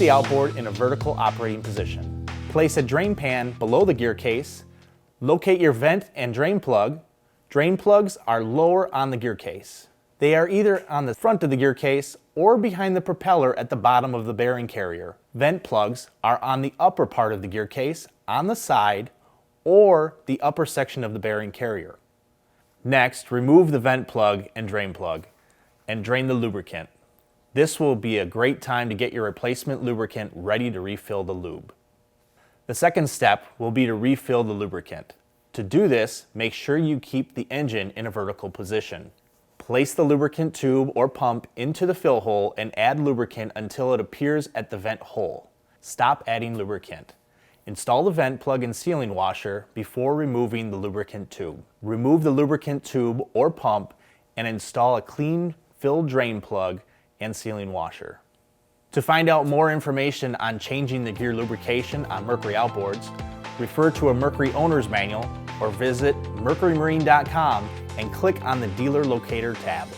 the outboard in a vertical operating position. Place a drain pan below the gear case. Locate your vent and drain plug. Drain plugs are lower on the gear case. They are either on the front of the gear case or behind the propeller at the bottom of the bearing carrier. Vent plugs are on the upper part of the gear case, on the side, or the upper section of the bearing carrier. Next, remove the vent plug and drain the lubricant. This will be a great time to get your replacement lubricant ready to refill the lube. The second step will be to refill the lubricant. To do this, make sure you keep the engine in a vertical position. Place the lubricant tube or pump into the fill hole and add lubricant until it appears at the vent hole. Stop adding lubricant. Install the vent plug and sealing washer before removing the lubricant tube. Remove the lubricant tube or pump and install a clean filled drain plug and sealing washer. To find out more information on changing the gear lubrication on Mercury outboards, refer to a Mercury owner's manual or visit mercurymarine.com and click on the Dealer Locator tab.